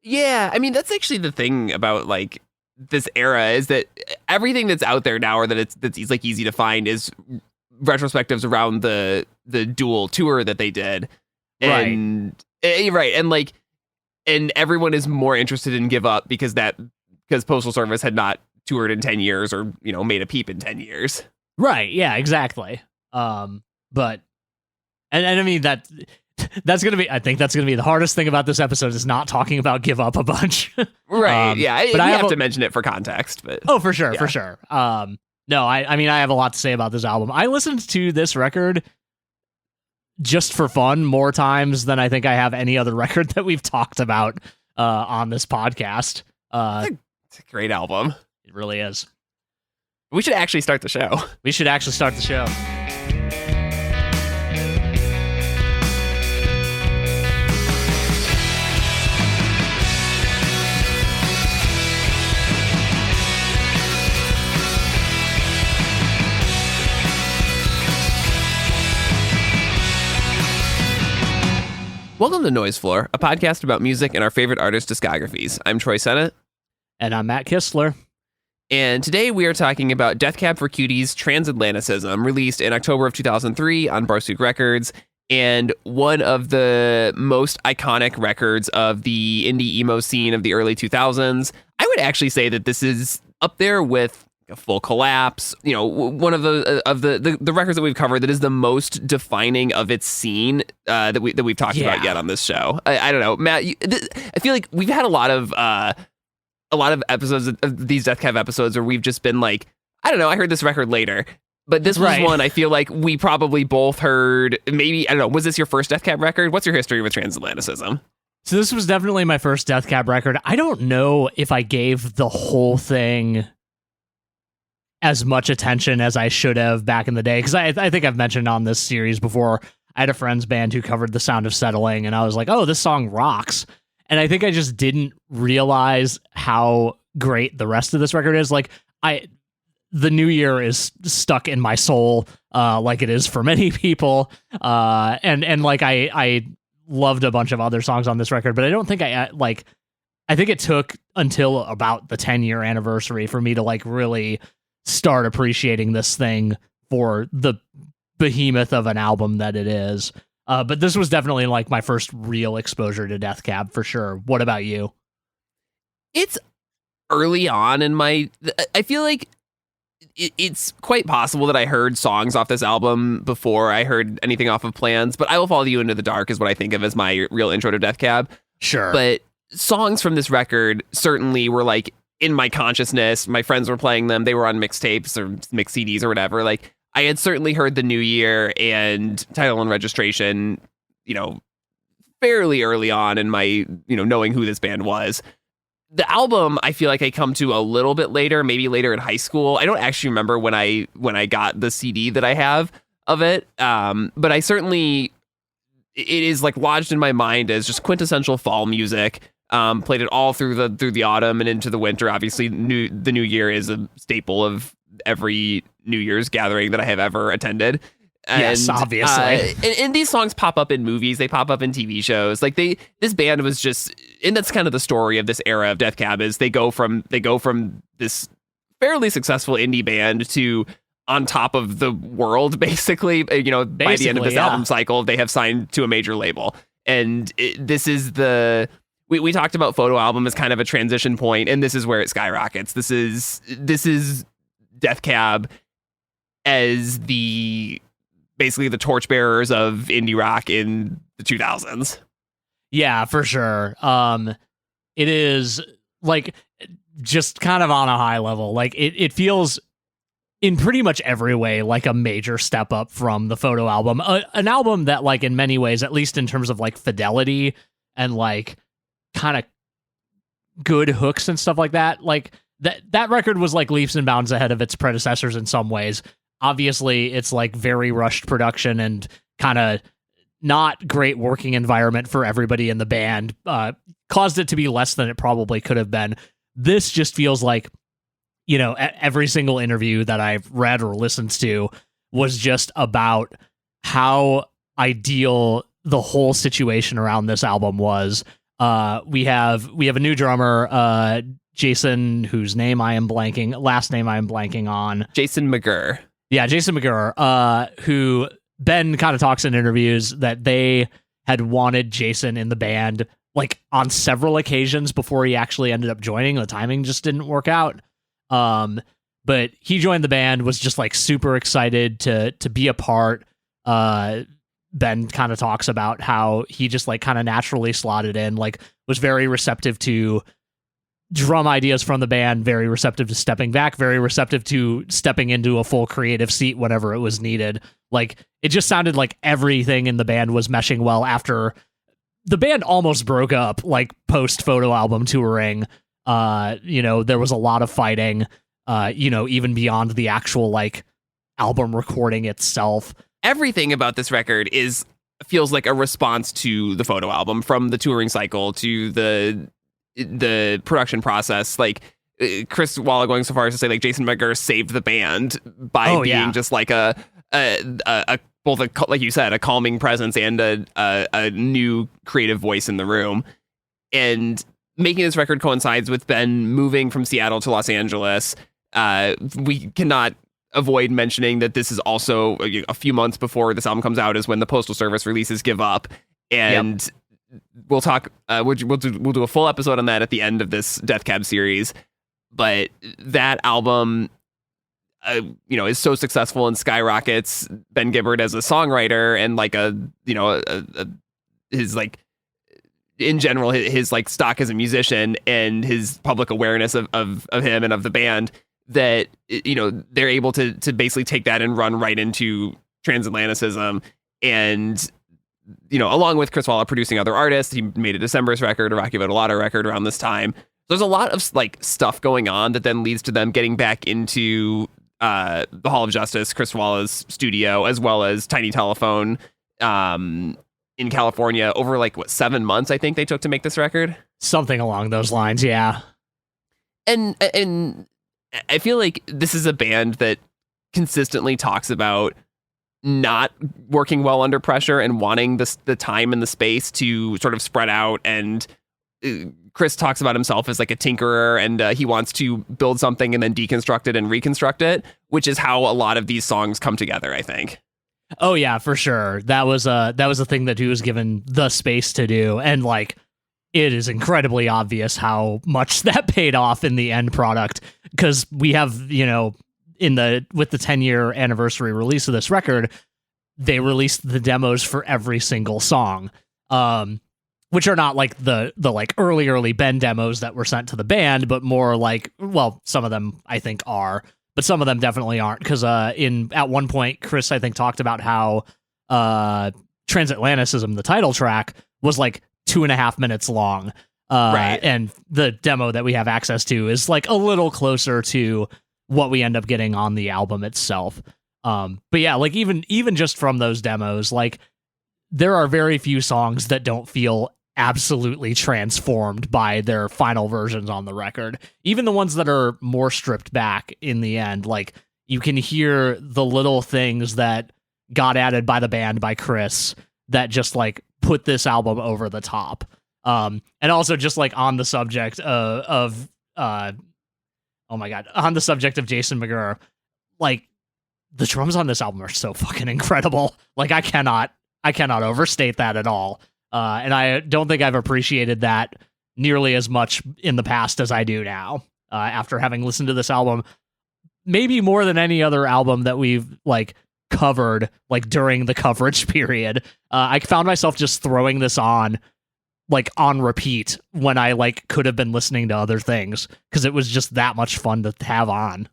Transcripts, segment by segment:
Yeah, I mean, that's actually the thing about like this era is that everything that's out there now, or that's like easy to find, is retrospectives around the dual tour that they did, and right, and everyone is more interested in Give Up because Postal Service had not toured in 10 years or made a peep in 10 years. Right. Yeah. Exactly. But I mean that's gonna be. I think that's gonna be the hardest thing about this episode is not talking about Give Up a bunch. Right. Yeah. But I have to mention it for context. But for sure. Yeah. For sure. No. I mean I have a lot to say about this album. I listened to this record just for fun more times than I think I have any other record that we've talked about on this podcast. It's a great album. It really is. We should actually start the show. Welcome to Noise Floor, a podcast about music and our favorite artists' discographies. I'm Troy Sennett. And I'm Matt Kistler. And today we are talking about Death Cab for Cutie's Transatlanticism, released in October of 2003 on Barsuk Records, and one of the most iconic records of the indie emo scene of the early 2000s. I would actually say that this is up there with A Full Collapse, one of the records that we've covered that is the most defining of its scene that we've talked about yet on this show. I don't know, Matt. I feel like we've had a lot of episodes of these Death Cab episodes where we've just been like, I don't know, I heard this record later. But this was one I feel like we probably both heard. Maybe, I don't know, was this your first Death Cab record? What's your history with Transatlanticism? So this was definitely my first Death Cab record. I don't know if I gave the whole thing as much attention as I should have back in the day, because I think I've mentioned on this series before, I had a friend's band who covered The Sound of Settling, and I was like, oh, this song rocks. And I think I just didn't realize how great the rest of this record is. Like, The New Year is stuck in my soul, like it is for many people. And like I loved a bunch of other songs on this record, but I don't think I think it took until about the 10-year anniversary for me to like really start appreciating this thing for the behemoth of an album that it is. But this was definitely like my first real exposure to Death Cab for sure. What about you? It's early on in my, I feel like it's quite possible that I heard songs off this album before I heard anything off of Plans, but I Will Follow You Into the Dark is what I think of as my real intro to Death Cab. Sure. But songs from this record certainly were like in my consciousness. My friends were playing them. They were on mixtapes or mix CDs or whatever. Like, I had certainly heard The New Year and Title and Registration, fairly early on in my, knowing who this band was. The album, I feel like I come to a little bit later, maybe later in high school. I don't actually remember when I got the CD that I have of it. But I certainly, it is like lodged in my mind as just quintessential fall music. Played it all through the autumn and into the winter. Obviously, The New Year is a staple of every New Year's gathering that I have ever attended. And, yes, obviously. And these songs pop up in movies. They pop up in TV shows. Like this band was just, and that's kind of the story of this era of Death Cab is they go from this fairly successful indie band to on top of the world, basically. By the end of this album cycle, they have signed to a major label. And this is we talked about Photo Album as kind of a transition point, and this is where it skyrockets. This is Death Cab as basically the torchbearers of indie rock in the 2000s. Yeah, for sure. It is like just kind of on a high level. Like it feels in pretty much every way like a major step up from the Photo Album, an album that like in many ways, at least in terms of like fidelity and like kind of good hooks and stuff like that. Like that record was like leaps and bounds ahead of its predecessors in some ways. Obviously, it's like very rushed production and kind of not great working environment for everybody in the band. Caused it to be less than it probably could have been. This just feels like, every single interview that I've read or listened to was just about how ideal the whole situation around this album was. We have a new drummer, Jason, whose last name I am blanking on. Jason McGurr. Yeah, Jason McGurr, who Ben kind of talks in interviews that they had wanted Jason in the band like on several occasions before he actually ended up joining. The timing just didn't work out. But he joined the band, was just like super excited to be a part. Ben kind of talks about how he just like kind of naturally slotted in, like was very receptive to drum ideas from the band, very receptive to stepping back, very receptive to stepping into a full creative seat whenever it was needed. Like it just sounded like everything in the band was meshing well after the band almost broke up, like post photo album touring. There was a lot of fighting, even beyond the actual like album recording itself. Everything about this record feels like a response to the photo album, from the touring cycle to the production process. Like Chris Walla going so far as to say like Jason McGurr saved the band by being just like a both like you said, a calming presence and a new creative voice in the room. And making this record coincides with Ben moving from Seattle to Los Angeles. We cannot avoid mentioning that this is also a few months before this album comes out is when the Postal Service releases Give Up. And we'll talk, we'll do a full episode on that at the end of this Death Cab series. But that album, is so successful and skyrockets Ben Gibbard as a songwriter and like his like, in general, his like stock as a musician and his public awareness of him and of the band, that, they're able to basically take that and run right into Transatlanticism. And, along with Chris Walla producing other artists, he made a December's record, a Rocky Vodolata record around this time. There's a lot of like stuff going on that then leads to them getting back into the Hall of Justice, Chris Walla's studio, as well as Tiny Telephone in California over 7 months, I think they took to make this record. Something along those lines, yeah. And I feel like this is a band that consistently talks about not working well under pressure and wanting the time and the space to sort of spread out. And Chris talks about himself as like a tinkerer, and he wants to build something and then deconstruct it and reconstruct it, which is how a lot of these songs come together, I think. Oh yeah, for sure. That was a thing that he was given the space to do, and like it is incredibly obvious how much that paid off in the end product, because we have, with the 10-year anniversary release of this record, they released the demos for every single song, which are not like the like early Ben demos that were sent to the band, but more like, well, some of them I think are, but some of them definitely aren't, because at one point Chris I think talked about how Transatlanticism, the title track, was like 2.5 minutes long. Right. And the demo that we have access to is like a little closer to what we end up getting on the album itself. But yeah, like even just from those demos, like there are very few songs that don't feel absolutely transformed by their final versions on the record. Even the ones that are more stripped back in the end, like you can hear the little things that got added by the band, by Chris, that just like put this album over the top. And also just like on the subject of on the subject of Jason McGurr, like the drums on this album are so fucking incredible. Like I cannot overstate that at all. And I don't think I've appreciated that nearly as much in the past as I do now, after having listened to this album, maybe more than any other album that we've like covered, like during the coverage period. I found myself just throwing this on repeat when I like could have been listening to other things, because it was just that much fun to have on.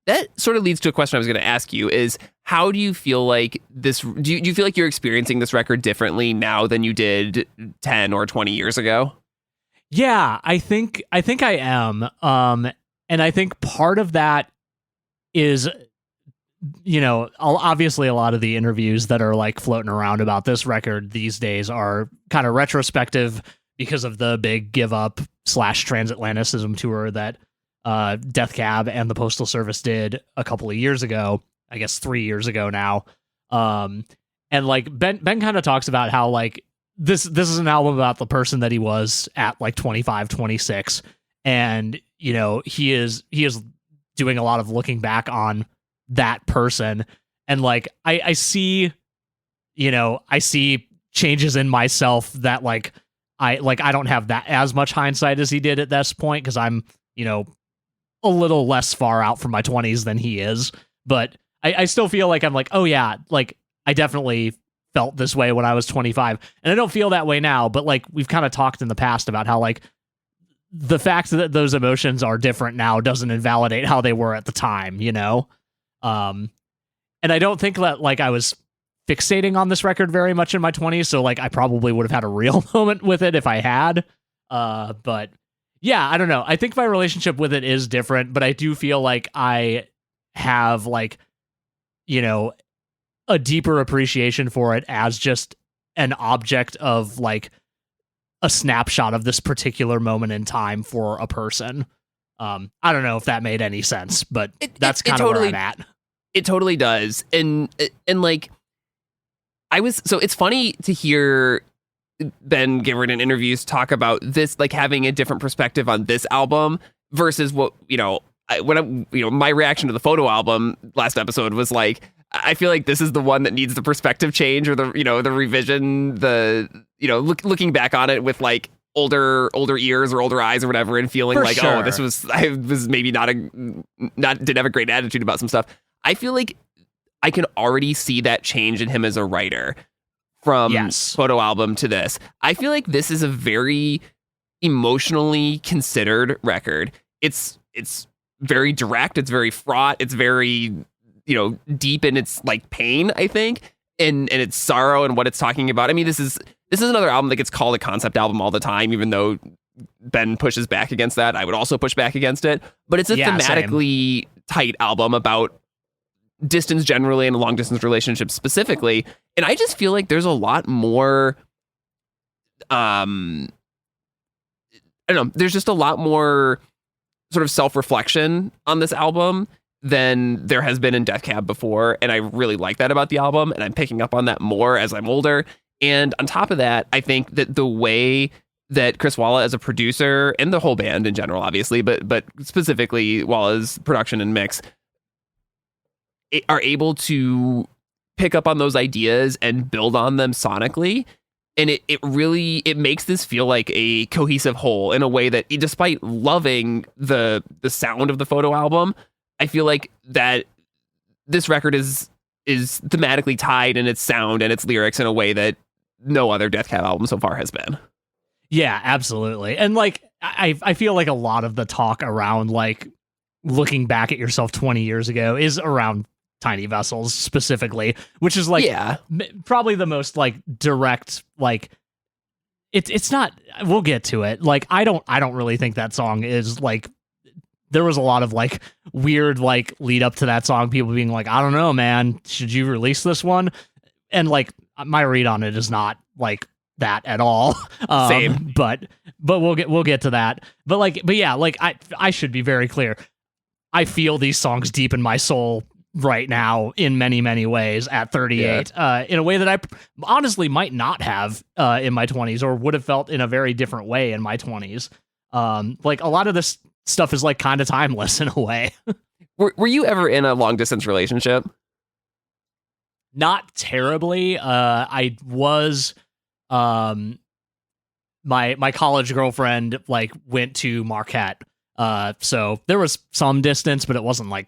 That sort of leads to a question I was going to ask you is, how do you feel like this, do you feel like you're experiencing this record differently now than you did 10 or 20 years ago? Yeah, I think I am. And I think part of that is, obviously a lot of the interviews that are like floating around about this record these days are kind of retrospective because of the big Give Up / Transatlanticism tour that Death Cab and the Postal Service did a couple of years ago, I guess 3 years ago now. And like Ben kind of talks about how like this is an album about the person that he was at like 25, 26, and you know, he is doing a lot of looking back on that person, and like I see, you know, I see changes in myself that like I don't have that as much hindsight as he did at this point, because I'm, you know, a little less far out from my 20s than he is, but I still feel like I'm like, oh yeah, like I definitely felt this way when I was 25, and I don't feel that way now, but like we've kind of talked in the past about how like the fact that those emotions are different now doesn't invalidate how they were at the time, you know? And I don't think that like I was fixating on this record very much in my 20s, so like I probably would have had a real moment with it if I had. But yeah, I don't know. I think my relationship with it is different, but I do feel like I have like, you know, a deeper appreciation for it as just an object of like a snapshot of this particular moment in time for a person. I don't know if that made any sense, but that's kind of where I'm at. It totally does. And like, so it's funny to hear Ben Gibbard in interviews talk about this, like having a different perspective on this album versus what, you know, my reaction to the photo album last episode was like, I feel like this is the one that needs the perspective change, or the, you know, the revision, the, you know, looking back on it with like older ears or older eyes or whatever, and feeling For like, sure. oh, I was maybe didn't have a great attitude about some stuff. I feel like I can already see that change in him as a writer from photo album to this. I feel like this is a very emotionally considered record. It's very direct. It's very fraught. It's very, you know, deep in its like pain, I think, and its sorrow and what it's talking about. I mean, this is another album that gets called a concept album all the time, even though Ben pushes back against that. I would also push back against it, but it's a thematically tight album about distance generally and long distance relationships specifically. And I just feel like there's a lot more, I don't know, there's just a lot more sort of self-reflection on this album than there has been in Death Cab before. And I really like that about the album, and I'm picking up on that more as I'm older. And on top of that, I think that the way that Chris Walla as a producer, and the whole band in general, obviously, but specifically Walla's production and mix, are able to pick up on those ideas and build on them sonically. And it really makes this feel like a cohesive whole in a way that, despite loving the sound of the photo album, I feel like that this record is thematically tied in its sound and its lyrics in a way that no other Death Cab album so far has been. Yeah, absolutely. And like I feel like a lot of the talk around like looking back at yourself 20 years ago is around Tiny Vessels specifically, which is like probably the most like direct, like it's not, we'll get to it. Like I don't really think that song is like, there was a lot of like weird like lead up to that song, people being like, I don't know, man, should you release this one? And like my read on it is not like that at all. Same. But we'll get to that. But yeah, like I should be very clear. I feel these songs deep in my soul right now in many, many ways at 38, in a way that I honestly might not have in my 20s, or would have felt in a very different way in my 20s. Like a lot of this stuff is like kind of timeless in a way. Were you ever in a long distance relationship? Not terribly. I was, my college girlfriend like went to Marquette. So there was some distance, but it wasn't like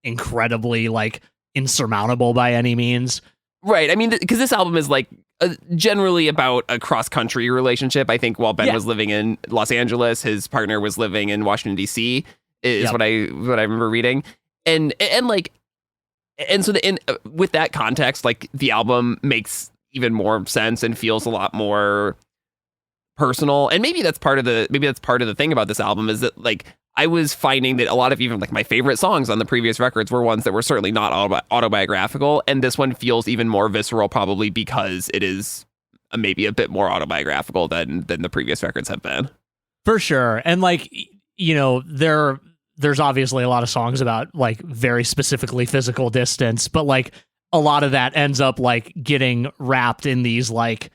incredibly like insurmountable by any means. Right. I mean, because this album is like generally about a cross-country relationship. I think while Ben was living in Los Angeles, his partner was living in Washington, D.C. is what I remember reading. And so with that context, like the album makes even more sense and feels a lot more personal. And maybe that's part of the thing about this album, is that like I was finding that a lot of even like my favorite songs on the previous records were ones that were certainly not autobiographical, and this one feels even more visceral, probably because it is maybe a bit more autobiographical than the previous records have been. For sure. And like, you know, there's obviously a lot of songs about like very specifically physical distance, but like a lot of that ends up like getting wrapped in these like,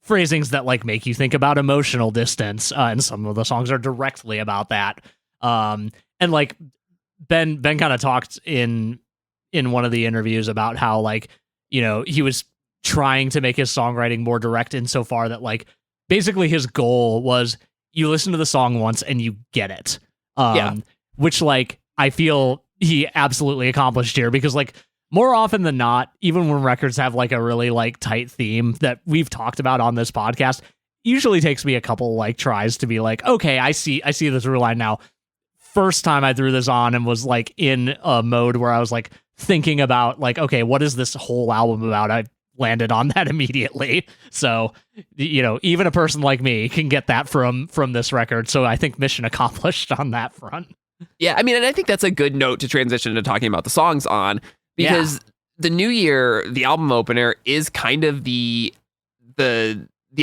phrasings that like make you think about emotional distance, and some of the songs are directly about that. And like Ben kind of talked in one of the interviews about how like he was trying to make his songwriting more direct insofar that like basically his goal was you listen to the song once and you get it. Which like I feel he absolutely accomplished here, because like more often than not, even when records have like a really like tight theme that we've talked about on this podcast, usually takes me a couple like tries to be like, okay, I see the through line now. First time I threw this on and was like in a mode where I was like thinking about like, okay, what is this whole album about? I landed on that immediately. So, even a person like me can get that from this record. So I think mission accomplished on that front. Yeah, I mean, and I think that's a good note to transition to talking about the songs on, because the New Year, the album opener, is kind of the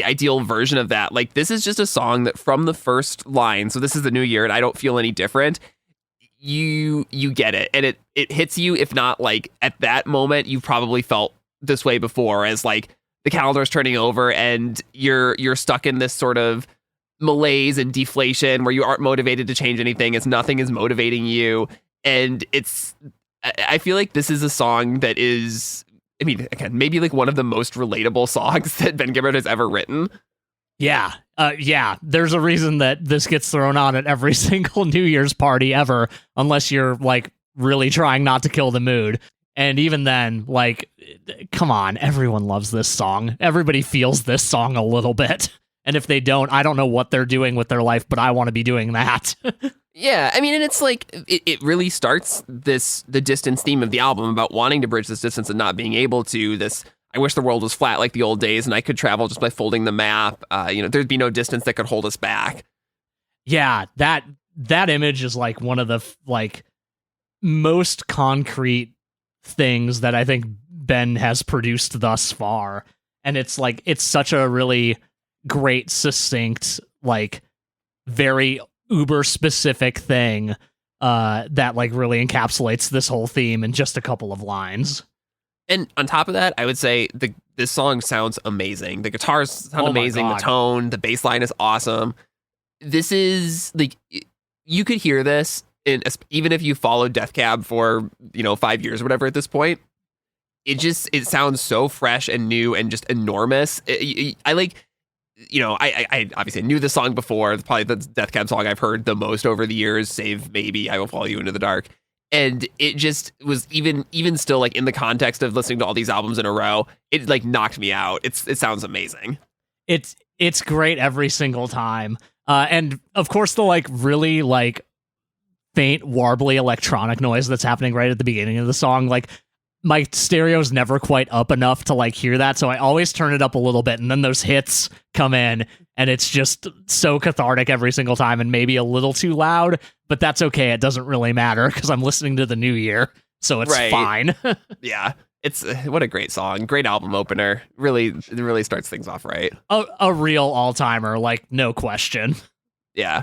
ideal version of that. Like, this is just a song that from the first line, so this is the New Year and I don't feel any different, you get it, and it hits you. If not like at that moment, you probably felt this way before, as like the calendar's turning over and you're stuck in this sort of malaise and deflation where you aren't motivated to change anything, as nothing is motivating you. And I feel like this is a song that is, I mean, again, maybe like one of the most relatable songs that Ben Gibbard has ever written. Yeah. There's a reason that this gets thrown on at every single New Year's party ever, unless you're like really trying not to kill the mood. And even then, like, come on, everyone loves this song. Everybody feels this song a little bit. And if they don't, I don't know what they're doing with their life, but I want to be doing that. Yeah, I mean, and it's like, it really starts the distance theme of the album about wanting to bridge this distance and not being able to. This, I wish the world was flat like the old days and I could travel just by folding the map. There'd be no distance that could hold us back. Yeah, that image is like one of the like most concrete things that I think Ben has produced thus far. And it's like, it's such a really great, succinct, like very uber specific thing that like really encapsulates this whole theme in just a couple of lines. And on top of that, I would say this song sounds amazing. The guitars sound amazing. The tone, the bass line is awesome. This is like, you could hear this even if you followed Death Cab for 5 years or whatever at this point. It sounds so fresh and new and just enormous. I obviously knew this song before. It's probably the Death Cab song I've heard the most over the years, save maybe I Will Follow You Into the Dark. And it just was even still, like, in the context of listening to all these albums in a row, it like knocked me out. It sounds amazing. It's great every single time. And of course the like really like faint warbly electronic noise that's happening right at the beginning of the song, like my stereo's never quite up enough to like hear that, so I always turn it up a little bit, and then those hits come in and it's just so cathartic every single time, and maybe a little too loud, but that's okay. It doesn't really matter because I'm listening to the New Year, so it's fine. Yeah, it's what a great song, great album opener. It really starts things off right. A real all-timer, like no question. Yeah.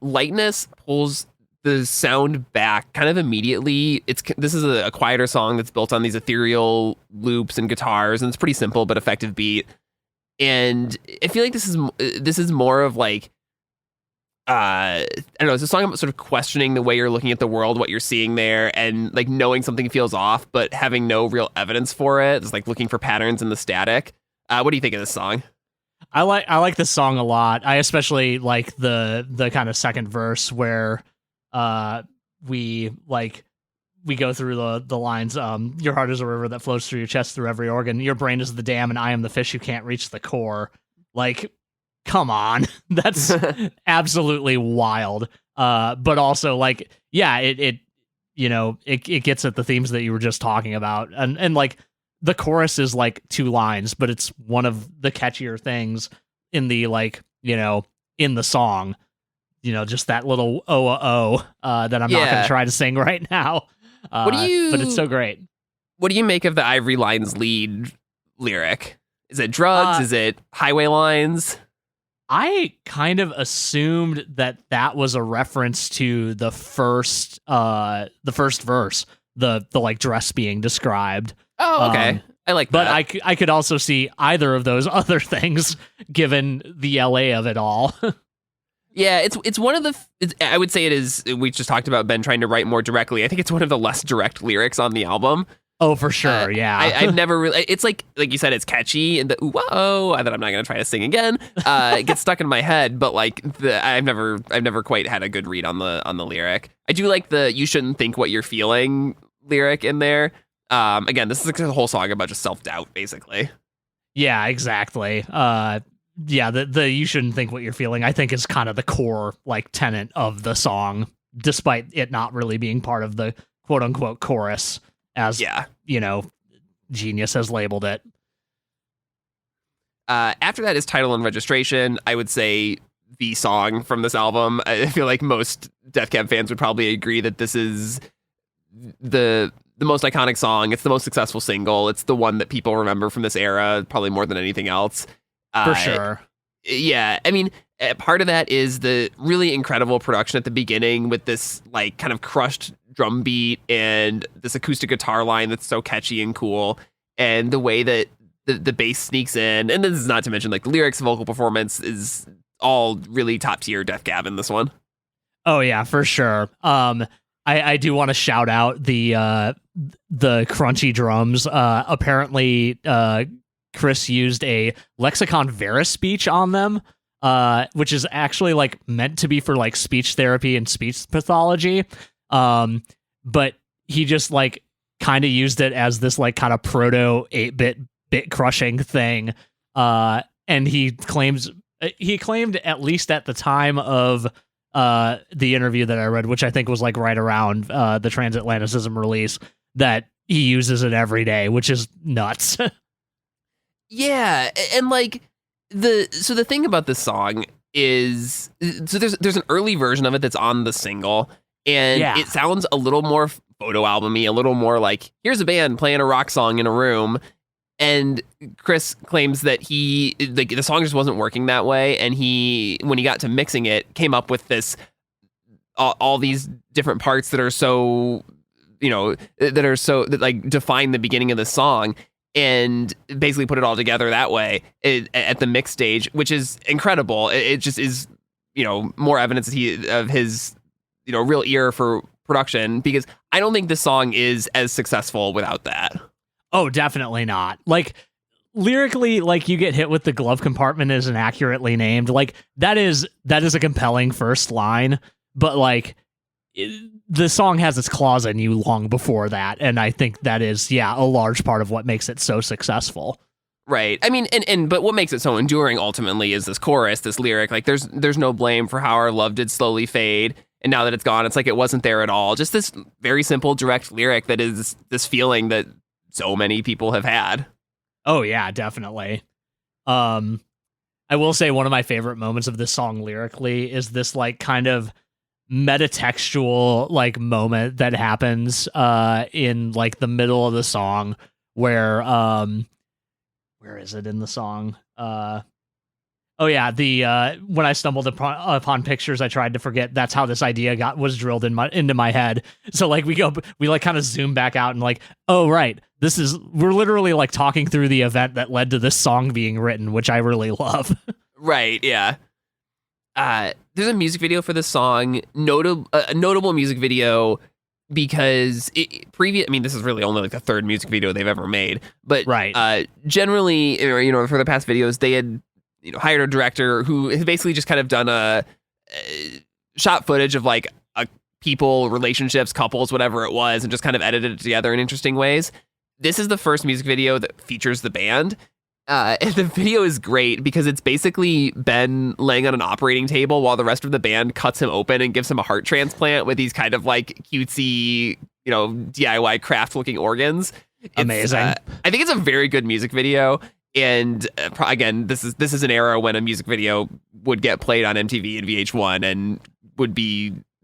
Lightness pulls the sound back kind of immediately. This is a quieter song that's built on these ethereal loops and guitars, and it's pretty simple but effective beat. And I feel like this is more of like, I don't know, it's a song about sort of questioning the way you're looking at the world, what you're seeing there, and like knowing something feels off but having no real evidence for it. It's like looking for patterns in the static. What do you think of this song? I like this song a lot. I especially like the kind of second verse where we go through the lines, your heart is a river that flows through your chest, through every organ, your brain is the dam, and I am the fish who can't reach the core. Like, come on. That's absolutely wild. But also like, yeah, it gets at the themes that you were just talking about, and like the chorus is like 2 lines, but it's one of the catchier things in the like in the song. Just that little that I'm not going to try to sing right now. But it's so great. What do you make of the Ivory Lines lead lyric? Is it drugs? Is it highway lines? I kind of assumed that was a reference to the first verse, the like dress being described. Oh, okay. I like But that. I could also see either of those other things given the LA of it all. Yeah, it's one of I would say it is. We just talked about Ben trying to write more directly. I think it's one of the less direct lyrics on the album. Oh, for sure, yeah. I've never really. It's like you said, it's catchy and the ooh, whoa that I'm not gonna try to sing again. It gets stuck in my head, but like I've never quite had a good read on the lyric. I do like the "you shouldn't think what you're feeling" lyric in there. Again, this is a whole song about just self-doubt, basically. Yeah, exactly. Yeah, the you shouldn't think what you're feeling, I think, is kind of the core like tenet of the song, despite it not really being part of the quote unquote chorus, as Genius has labeled it. After that is Title and Registration. I would say the song from this album. I feel like most Death Cab fans would probably agree that this is the most iconic song. It's the most successful single. It's the one that people remember from this era, probably more than anything else. For sure. Yeah, I mean, part of that is the really incredible production at the beginning with this like kind of crushed drum beat and this acoustic guitar line that's so catchy and cool, and the way that the bass sneaks in, and this is not to mention like the lyrics, vocal performance is all really top tier Death Cab in this one. Oh yeah, for sure. I do want to shout out the crunchy drums. Apparently, Chris used a Lexicon Veris speech on them, which is actually like meant to be for like speech therapy and speech pathology. But he just like kind of used it as this like kind of proto 8-bit bit crushing thing. And he claimed at least at the time of the interview that I read, which I think was like right around the Transatlanticism release, that he uses it every day, which is nuts. Yeah, and like the thing about this song is, so there's an early version of it that's on the single, and it sounds a little more photo albumy, a little more like here's a band playing a rock song in a room. And Chris claims that the song just wasn't working that way, and when he got to mixing it, came up with this all these different parts that are so that like define the beginning of the song, and basically put it all together that way at the mix stage, which is incredible. It just is, more evidence of his, real ear for production, because I don't think this song is as successful without that. Oh, definitely not. Like, lyrically, like, you get hit with the glove compartment isn't accurately named. Like, that is a compelling first line, but like, the song has its claws in you long before that, and I think that is, a large part of what makes it so successful. Right. I mean, but what makes it so enduring ultimately is this chorus, this lyric. Like, there's no blame for how our love did slowly fade, and now that it's gone, it's like it wasn't there at all. Just this very simple, direct lyric that is this feeling that so many people have had. Oh yeah, definitely. I will say one of my favorite moments of this song lyrically is this like kind of metatextual like moment that happens in like the middle of the song where is it in the song? Oh yeah, the when I stumbled upon pictures, I tried to forget. That's how this idea was drilled into my head. So like we like kind of zoom back out and like, oh right, we're literally like talking through the event that led to this song being written, which I really love. Right. Yeah. There's a music video for this song, a notable music video because I mean, this is really only like the third music video they've ever made, but right. Generally, for the past videos, they had hired a director who has basically just kind of done a shot footage of like people, relationships, couples, whatever it was, and just kind of edited it together in interesting ways. This is the first music video that features the band. And the video is great because it's basically Ben laying on an operating table while the rest of the band cuts him open and gives him a heart transplant with these kind of like cutesy, DIY craft looking organs. Amazing. I think it's a very good music video. And again, this is an era when a music video would get played on MTV and VH1 and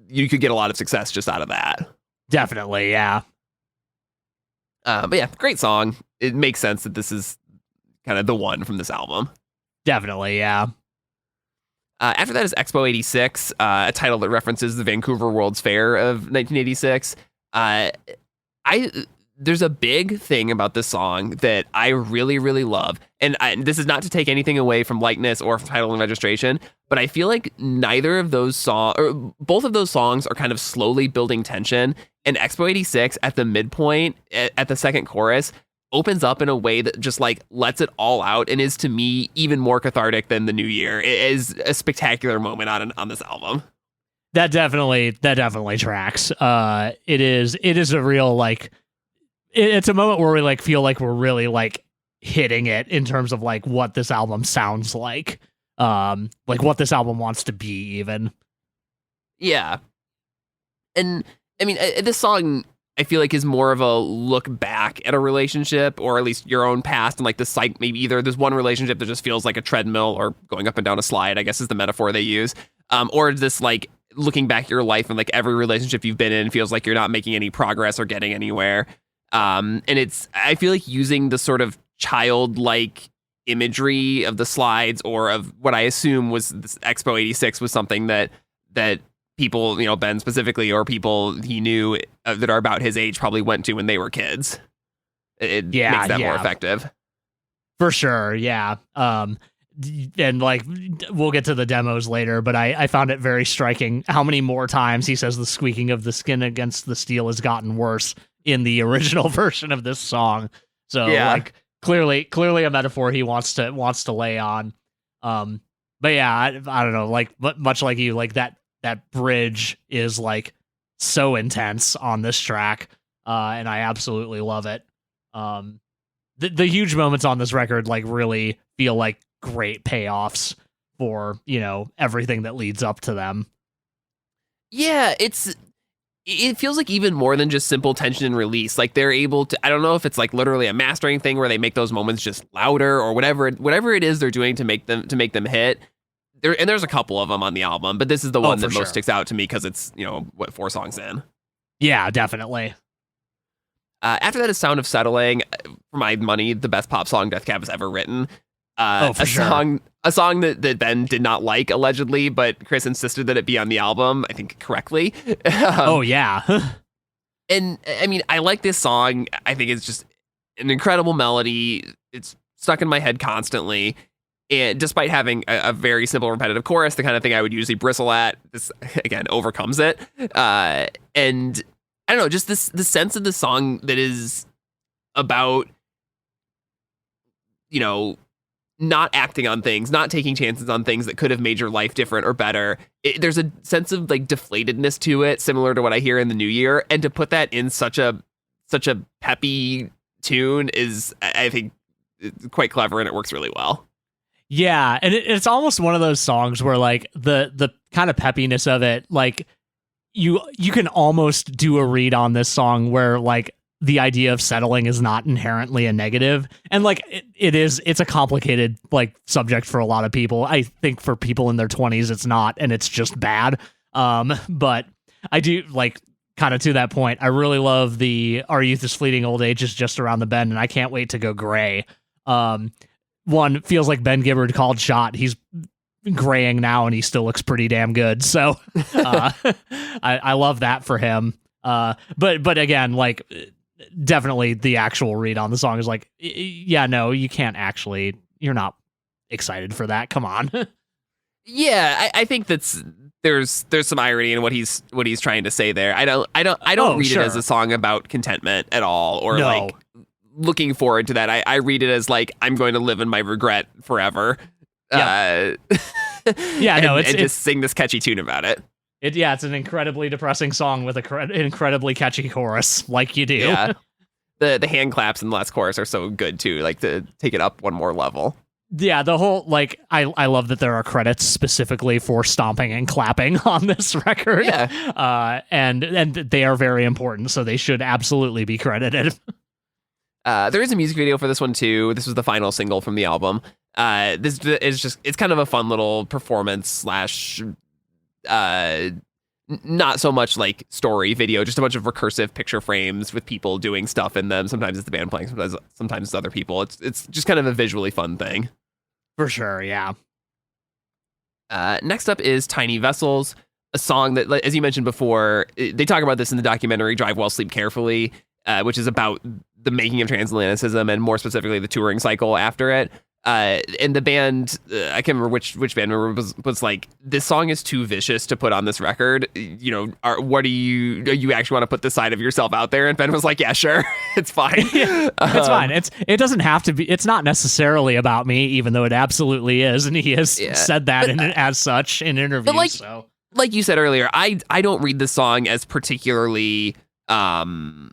you could get a lot of success just out of that. Definitely, yeah. But yeah, great song. It makes sense that this is kind of the one from this album. Definitely, yeah. After that is Expo 86, a title that references the Vancouver World's Fair of 1986. there's a big thing about this song that I really, really love. And this is not to take anything away from Likeness or from Title and Registration, but I feel like neither of those songs, or both of those songs, are kind of slowly building tension. And Expo 86 at the midpoint, at the second chorus, opens up in a way that just like lets it all out and is, to me, even more cathartic than The New Year. It is a spectacular moment on this album. That definitely tracks. It is a real, like, it's a moment where we like feel like we're really like hitting it in terms of like what this album sounds like what this album wants to be, even. Yeah. And I mean, this song, I feel like, is more of a look back at a relationship, or at least your own past, and like the maybe either there's one relationship that just feels like a treadmill or going up and down a slide, I guess is the metaphor they use, or this like looking back at your life and like every relationship you've been in feels like you're not making any progress or getting anywhere. And I feel like using the sort of childlike imagery of the slides, or of what I assume was this Expo 86, was something that people, Ben specifically, or people he knew that are about his age, probably went to when they were kids. It makes that more effective. For sure, yeah. And like, we'll get to the demos later, but I found it very striking how many more times he says the squeaking of the skin against the steel has gotten worse in the original version of this song. So like clearly a metaphor he wants to lay on. But yeah, I don't know, like much like you, like that bridge is like so intense on this track. And I absolutely love it. The huge moments on this record like really feel like great payoffs for, everything that leads up to them. Yeah, it feels like even more than just simple tension and release. Like they're able to, I don't know if it's like literally a mastering thing where they make those moments just louder, or whatever it is they're doing to make them hit. There's a couple of them on the album, but this is the one that most sticks out to me because it's, 4 songs in. Yeah, definitely. After that is Sound of Settling. For my money, the best pop song Death Cab has ever written. For sure. A song that Ben did not like, allegedly, but Chris insisted that it be on the album, I think correctly. Oh, yeah. And I mean, I like this song. I think it's just an incredible melody. It's stuck in my head constantly. And despite having a very simple, repetitive chorus, the kind of thing I would usually bristle at, this, again, overcomes it. And I don't know, just the sense of the song that is about, not acting on things, not taking chances on things that could have made your life different or better. There's a sense of like deflatedness to it, similar to what I hear in The New Year. And to put that in such a peppy tune is, I think, quite clever, and it works really well. Yeah, and it's almost one of those songs where like the kind of peppiness of it, like you can almost do a read on this song where like the idea of settling is not inherently a negative. And like it's a complicated like subject for a lot of people. I think for people in their 20s it's not, and it's just bad. But I do like, kind of to that point, I really love the "Our youth is fleeting, old age is just around the bend, and I can't wait to go gray." One feels like Ben Gibbard called shot. He's graying now and he still looks pretty damn good. So I love that for him. But again, like definitely the actual read on the song is like, yeah, no, you can't actually, you're not excited for that. Come on. Yeah, I think there's some irony in what he's trying to say there. I don't read it as a song about contentment at all, or like looking forward to that. I read it as like, I'm going to live in my regret forever. Yeah. It's just sing this catchy tune about it. It's an incredibly depressing song with an incredibly catchy chorus, like you do. Yeah. The hand claps in the last chorus are so good too, like to take it up one more level. Yeah, the whole, like, I love that there are credits specifically for stomping and clapping on this record. Yeah. And they are very important, so they should absolutely be credited. There is a music video for this one too. This was the final single from the album. This is just, it's kind of a fun little performance / not so much like story video, just a bunch of recursive picture frames with people doing stuff in them. Sometimes it's the band playing, sometimes it's other people. It's just kind of a visually fun thing. For sure, yeah. Next up is Tiny Vessels, a song that, as you mentioned before, they talk about this in the documentary Drive Well, Sleep Carefully. which is about the making of Transatlanticism and more specifically the touring cycle after it. And the band, I can't remember which band member was like, this song is too vicious to put on this record. You know, do you actually want to put this side of yourself out there? And Ben was like, yeah, sure. It's fine. It's fine. It doesn't have to be, it's not necessarily about me, even though it absolutely is. And he has said that as such in interviews. But like you said earlier, I don't read this song as particularly, I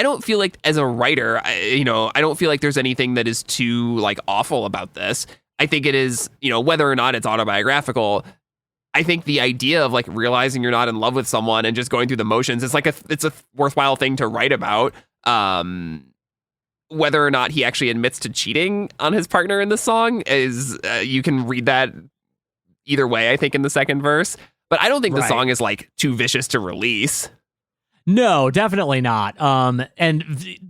don't feel like as a writer, I don't feel like there's anything that is too like awful about this. I think it is, whether or not it's autobiographical, I think the idea of like realizing you're not in love with someone and just going through the motions, it's a worthwhile thing to write about. Whether or not he actually admits to cheating on his partner in the song is, you can read that either way, I think, in the second verse. But I don't think the song is like too vicious to release. No, definitely not.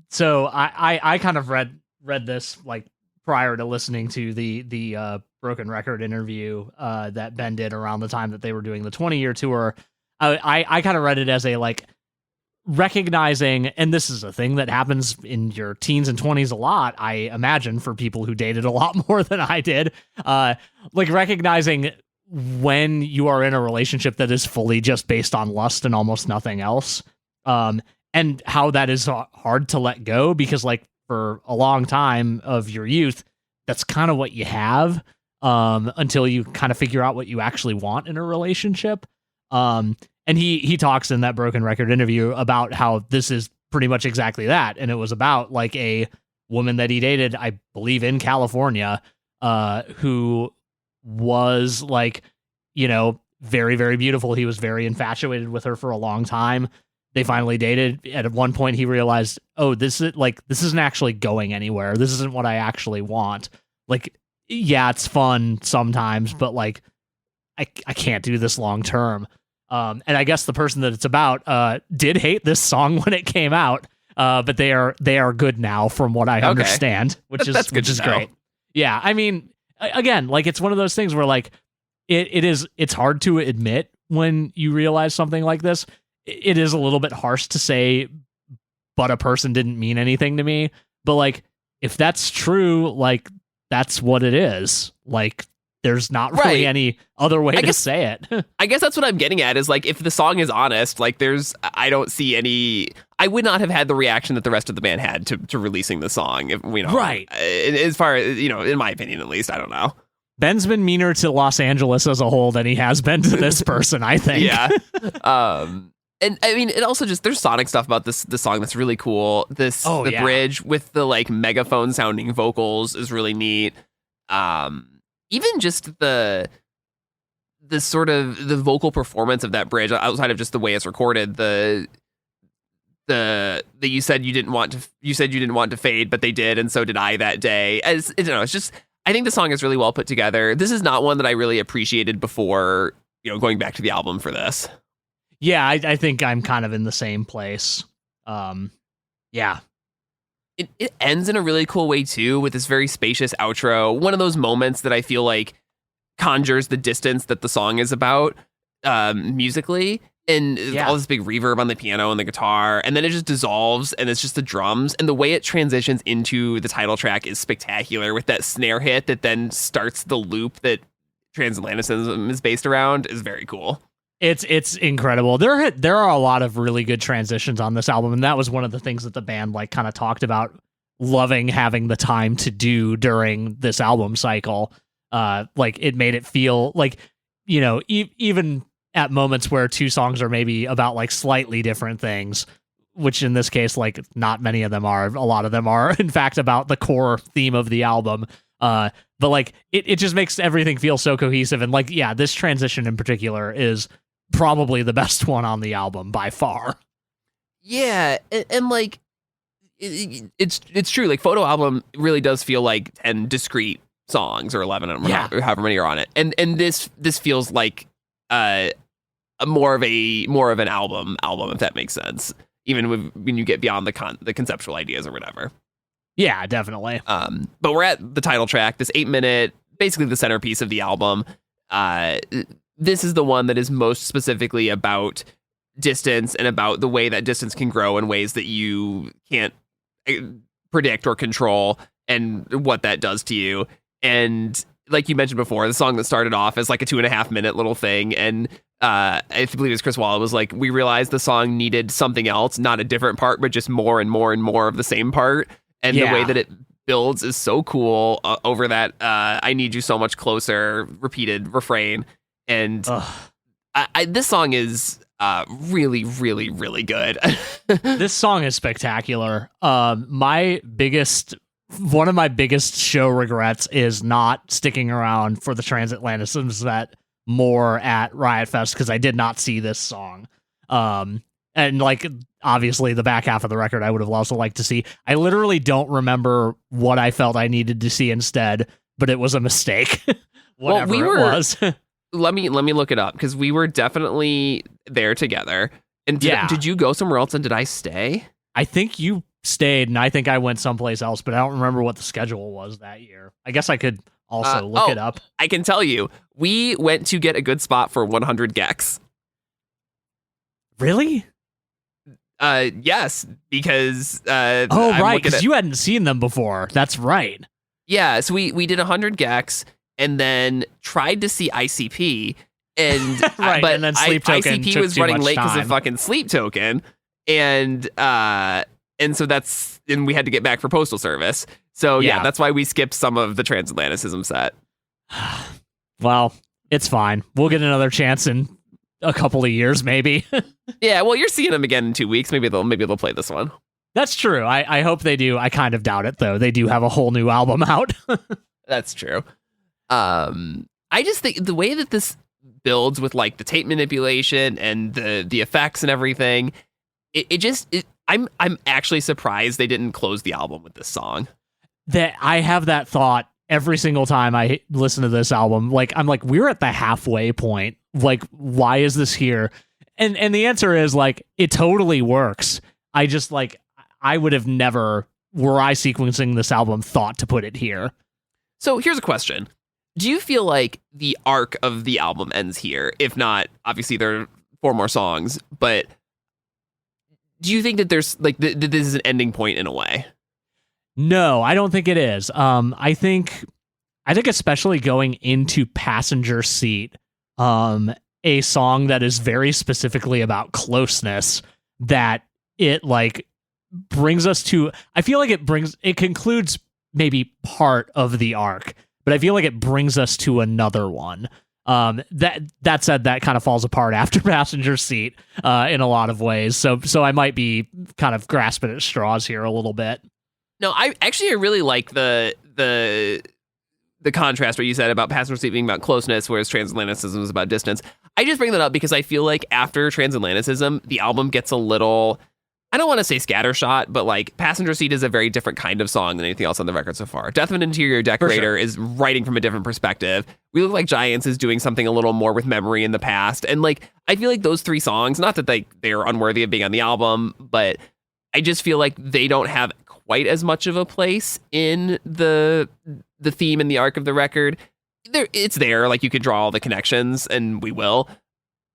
So I kind of read this like prior to listening to the Broken Record interview that Ben did around the time that they were doing the 20-year tour. I kind of read it as a like recognizing, and this is a thing that happens in your teens and 20s a lot, I imagine, for people who dated a lot more than I did, like recognizing when you are in a relationship that is fully just based on lust and almost nothing else. And how that is hard to let go, because like for a long time of your youth, that's kind of what you have, until you kind of figure out what you actually want in a relationship. And he talks in that Broken Record interview about how this is pretty much exactly that. And it was about like a woman that he dated, I believe in California, who was like, very, very beautiful. He was very infatuated with her for a long time. They finally dated. At one point he realized, oh, this isn't actually going anywhere. This isn't what I actually want. Like, yeah, it's fun sometimes, but like, I can't do this long term. And I guess the person that it's about did hate this song when it came out, but they are good now, from what I understand, which is great. Yeah, I mean, again, like it's one of those things where like it's hard to admit when you realize something like this. It is a little bit harsh to say, but a person didn't mean anything to me. But like, if that's true, like that's what it is. Like, there's not really any other way to say it. I guess that's what I'm getting at, is like, if the song is honest, like I don't see any, I would not have had the reaction that the rest of the band had to releasing the song. If, right. As far as, in my opinion, at least, I don't know. Ben's been meaner to Los Angeles as a whole than he has been to this person, I think. Yeah. And I mean, it also just, there's sonic stuff about this song that's really cool. The bridge with the like megaphone sounding vocals is really neat. Even just the sort of the vocal performance of that bridge, outside of just the way it's recorded, you said you didn't want to fade, but they did, and so did I that day. As it's just, I think the song is really well put together. This is not one that I really appreciated before, going back to the album for this. Yeah, I think I'm kind of in the same place. Yeah. It ends in a really cool way, too, with this very spacious outro. One of those moments that I feel like conjures the distance that the song is about musically. And all this big reverb on the piano and the guitar. And then it just dissolves, and it's just the drums. And the way it transitions into the title track is spectacular, with that snare hit that then starts the loop that Transatlanticism is based around is very cool. It's incredible. There are a lot of really good transitions on this album, and that was one of the things that the band like kind of talked about loving having the time to do during this album cycle. Like it made it feel like, even at moments where two songs are maybe about like slightly different things, which in this case, like not many of them are. A lot of them are, in fact, about the core theme of the album. But like it just makes everything feel so cohesive. And like, yeah, this transition in particular is probably the best one on the album by far. Yeah, and like it's true. Like Photo Album really does feel like 10 discrete songs, or 11, or however many are on it. And this feels like more of an album, if that makes sense. Even when you get beyond the conceptual ideas or whatever. Yeah, definitely. But we're at the title track, this 8-minute, basically the centerpiece of the album. This is the one that is most specifically about distance and about the way that distance can grow in ways that you can't predict or control, and what that does to you. And like you mentioned before, the song that started off as like a 2.5 minute little thing, and I believe it was Chris Waller was like, we realized the song needed something else, not a different part, but just more and more and more of the same part. And the way that it builds is so cool over that I need you so much closer repeated refrain. And this song is really, really, really good. This song is spectacular. One of my biggest show regrets is not sticking around for the Transatlanticism set more at Riot Fest, because I did not see this song. And like, obviously the back half of the record I would have also liked to see. I literally don't remember what I felt I needed to see instead, but it was a mistake. Whatever it was. Let me look it up, because we were definitely there together. And did you go somewhere else, and did I stay? I think you stayed, and I think I went someplace else, but I don't remember what the schedule was that year. I guess I could also look it up. I can tell you, we went to get a good spot for 100 Gex. Really? Yes, because right, because you hadn't seen them before. That's right. Yeah, so we did 100 Gex and then tried to see ICP, and right, but and then Sleep Token ICP took was too running much late because time. of fucking Sleep Token, and so we had to get back for Postal Service. So yeah, that's why we skipped some of the Transatlanticism set. Well, it's fine. We'll get another chance in a couple of years, maybe. Yeah, well, you're seeing them again in 2 weeks. Maybe they'll play this one. That's true. I hope they do. I kind of doubt it, though. They do have a whole new album out. That's true. I just think the way that this builds with like the tape manipulation and the effects and everything, I'm actually surprised they didn't close the album with this song. That I have that thought every single time I listen to this album. Like, I'm like, we're at the halfway point. Like, why is this here? And the answer is like, it totally works. I just like, I would have never, were I sequencing this album, thought to put it here. So here's a question. Do you feel like the arc of the album ends here? If not, obviously there are 4 more songs, but do you think that there's like, this is an ending point in a way? No, I don't think it is. I think especially going into Passenger Seat, a song that is very specifically about closeness, that it like brings us to, I feel like it concludes maybe part of the arc, but I feel like it brings us to another one. That said, that kind of falls apart after Passenger Seat, in a lot of ways. So I might be kind of grasping at straws here a little bit. No, I really like the contrast what you said about Passenger Seat being about closeness, whereas Transatlanticism is about distance. I just bring that up because I feel like after Transatlanticism, the album gets a little, I don't want to say scattershot, but like Passenger Seat is a very different kind of song than anything else on the record so far. Death of an Interior Decorator is writing from a different perspective. We Look Like Giants is doing something a little more with memory in the past. And like, I feel like those 3 songs, not that they're unworthy of being on the album, but I just feel like they don't have quite as much of a place in the theme and the arc of the record. It's there, like you could draw all the connections, and we will.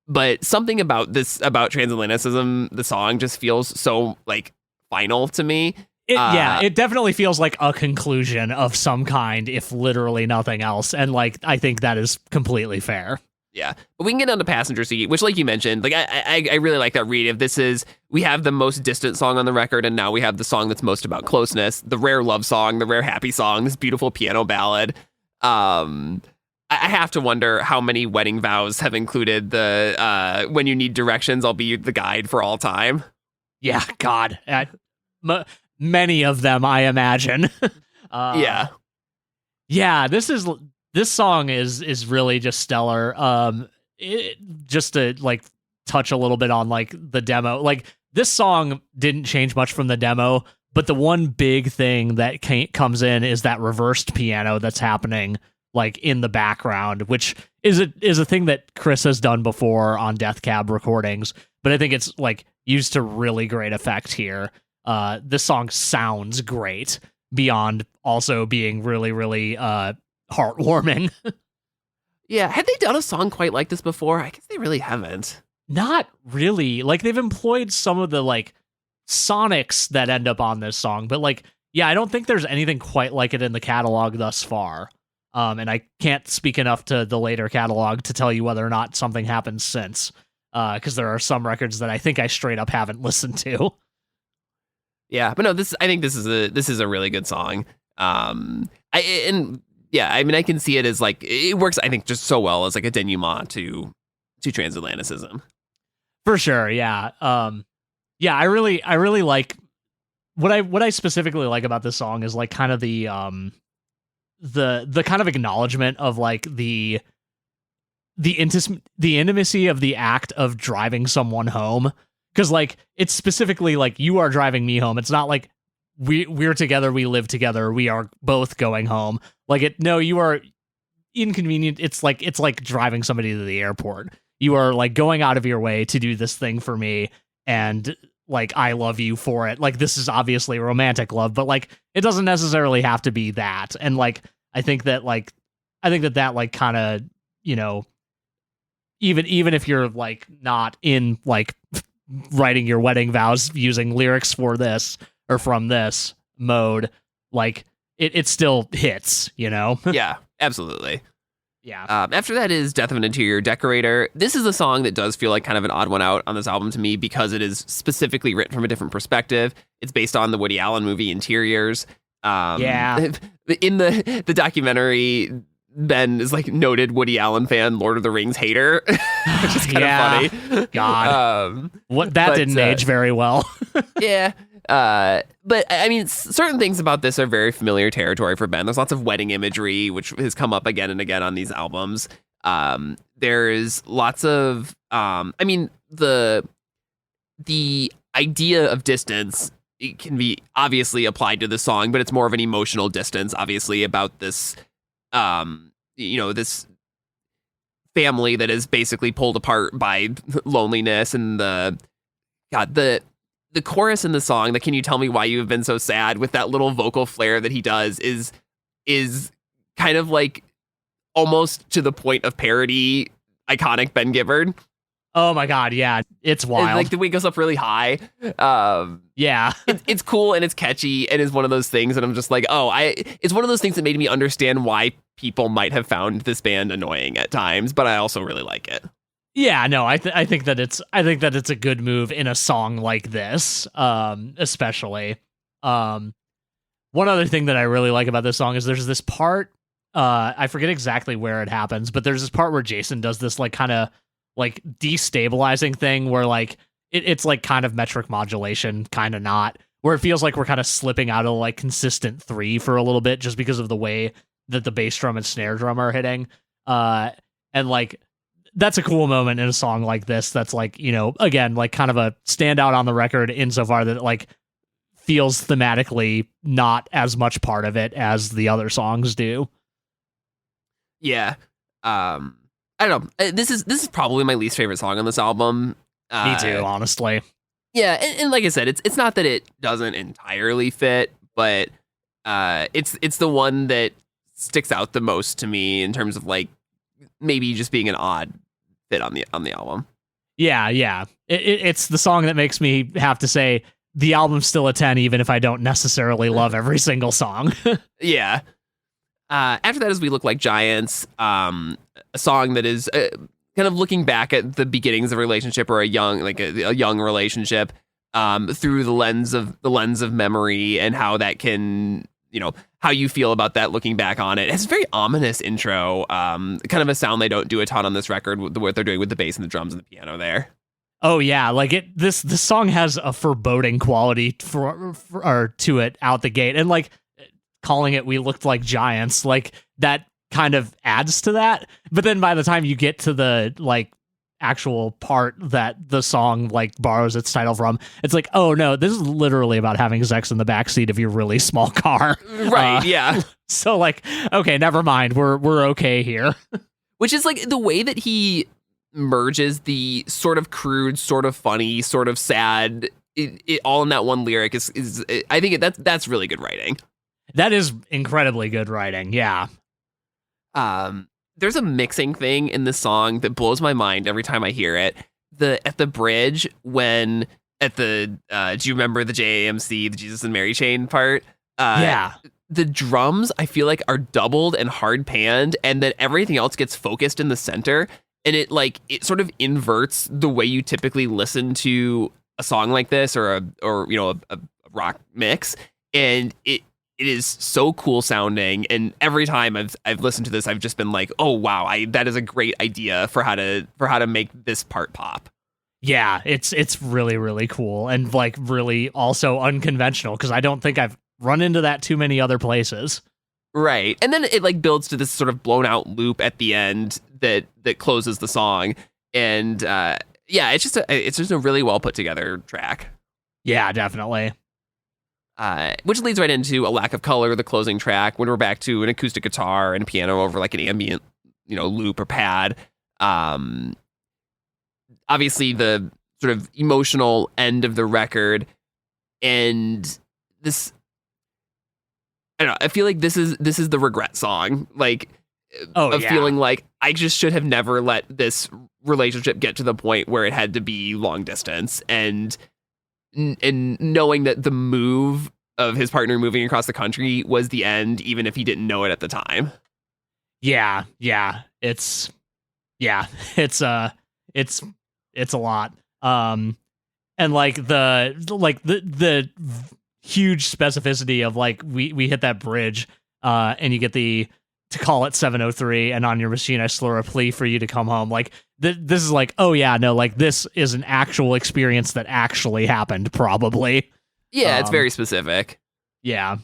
But something about Transatlanticism, the song, just feels so like final to me. It definitely feels like a conclusion of some kind, if literally nothing else. And like, I think that is completely fair. Yeah, but we can get on to Passenger Seat, which, like you mentioned, like I really like that read. If we have the most distant song on the record, and now we have the song that's most about closeness, the rare love song, the rare happy song, this beautiful piano ballad. I have to wonder how many wedding vows have included the when you need directions, I'll be the guide for all time. Yeah, God, many of them, I imagine. Yeah. This song is really just stellar. Just to like touch a little bit on like the demo, like this song didn't change much from the demo, but the one big thing that comes in is that reversed piano that's happening like in the background, which is a thing that Chris has done before on Death Cab recordings, but I think it's like used to really great effect here. This song sounds great beyond also being really, really heartwarming. Yeah, had they done a song quite like this before? I guess they really haven't. Not really. Like, they've employed some of the like sonics that end up on this song, but like, yeah, I don't think there's anything quite like it in the catalog thus far. And I can't speak enough to the later catalog to tell you whether or not something happened since. Because there are some records that I think I straight up haven't listened to. Yeah, but no, I think this is a really good song. I mean, I can see it as like, it works, I think, just so well as like a denouement to Transatlanticism. For sure, yeah. Yeah, I really like what I specifically like about this song is like kind of the kind of acknowledgement of like the intimacy of the act of driving someone home, because like it's specifically like you are driving me home. It's not like we're together, we live together, we are both going home. Like you are inconvenient. It's like driving somebody to the airport. You are like going out of your way to do this thing for me, and like I love you for it. Like this is obviously romantic love, but like it doesn't necessarily have to be that. And like I think that like kind of, you know, even if you're like not in like writing your wedding vows using lyrics for this or from this mode, like it still hits, you know? Yeah, absolutely. Yeah. After that is Death of an Interior Decorator. This is a song that does feel like kind of an odd one out on this album to me because it is specifically written from a different perspective. It's based on the Woody Allen movie Interiors. In the documentary, Ben is like noted Woody Allen fan, Lord of the Rings hater, which is kind of funny. God, that didn't age very well. Yeah. But I mean, certain things about this are very familiar territory for Ben. There's lots of wedding imagery, which has come up again and again on these albums. There's lots of, I mean, the idea of distance, it can be obviously applied to the song, but it's more of an emotional distance, obviously, about this, this family that is basically pulled apart by loneliness and the chorus in the song, that "Can you tell me why you have been so sad," with that little vocal flair that he does is kind of like almost to the point of parody iconic Ben Gibbard. Oh my God, yeah, it's wild. And like the way it goes up really high. Yeah. It's cool and it's catchy and is one of those things that I'm just like, it's one of those things that made me understand why people might have found this band annoying at times, but I also really like it. Yeah, no, I think that it's a good move in a song like this, especially. One other thing that I really like about this song is there's this part, I forget exactly where it happens, but there's this part where Jason does this like kind of like destabilizing thing where like it's like kind of metric modulation, kind of not, where it feels like we're kind of slipping out of like consistent 3 for a little bit just because of the way that the bass drum and snare drum are hitting. And like that's a cool moment in a song like this that's like, you know, again, like kind of a standout on the record insofar that it like feels thematically not as much part of it as the other songs do. Yeah. I don't know. This is probably my least favorite song on this album. Me too, honestly. Yeah, and like I said, it's not that it doesn't entirely fit, but it's the one that sticks out the most to me in terms of like maybe just being an odd fit on the album. Yeah. It's the song that makes me have to say the album's still a 10, even if I don't necessarily love every single song. Yeah. After that is We Look Like Giants, a song that is kind of looking back at the beginnings of a relationship or a young relationship through the lens of memory and how that can, you know, how you feel about that looking back on it. It's a very ominous intro, kind of a sound they don't do a ton on this record with what they're doing with the bass and the drums and the piano there. Oh yeah, like this song has a foreboding quality to it out the gate, and like calling it We Looked Like Giants, like that kind of adds to that. But then by the time you get to the like actual part that the song like borrows its title from, it's like, oh no, this is literally about having sex in the backseat of your really small car. Right, yeah. So like, okay, never mind. We're okay here. Which is like the way that he merges the sort of crude, sort of funny, sort of sad, it all in that one lyric is I think that's really good writing. That is incredibly good writing, yeah. There's a mixing thing in this song that blows my mind every time I hear it. at the bridge when at the do you remember the JAMC, the Jesus and Mary chain part? Yeah. The drums I feel like are doubled and hard panned, and then everything else gets focused in the center, and it sort of inverts the way you typically listen to a song like this or a rock mix, and it is so cool sounding. And every time I've listened to this, I've just been like, oh wow, that is a great idea for how to make this part pop. Yeah, it's really, really cool, and like really also unconventional, because I don't think I've run into that too many other places. Right. And then it like builds to this sort of blown out loop at the end that closes the song. And it's just a really well put together track. Yeah, definitely. Which leads right into A Lack of Color, the closing track, when we're back to an acoustic guitar and a piano over like an ambient, loop or pad. Obviously the sort of emotional end of the record, and this, I don't know, I feel like this is the regret song, like feeling like I just should have never let this relationship get to the point where it had to be long distance, and knowing that the move of his partner moving across the country was the end, even if he didn't know it at the time. It's a lot. And like the huge specificity of like we hit that bridge and you get to call it 7:03, and on your machine I slur a plea for you to come home. Like this is like, oh yeah, no, like this is an actual experience that actually happened, probably. Yeah, it's very specific. Yeah.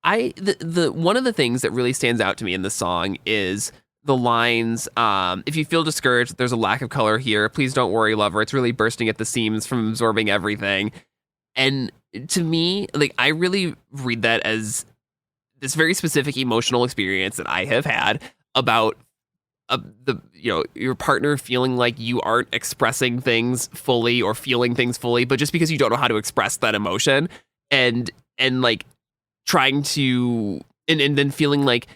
The one of the things that really stands out to me in this song is the lines, if you feel discouraged, there's a lack of color here. Please don't worry, lover. It's really bursting at the seams from absorbing everything. And to me, like, I really read that as this very specific emotional experience that I have had about your partner feeling like you aren't expressing things fully or feeling things fully, but just because you don't know how to express that emotion, and like trying to and then feeling like,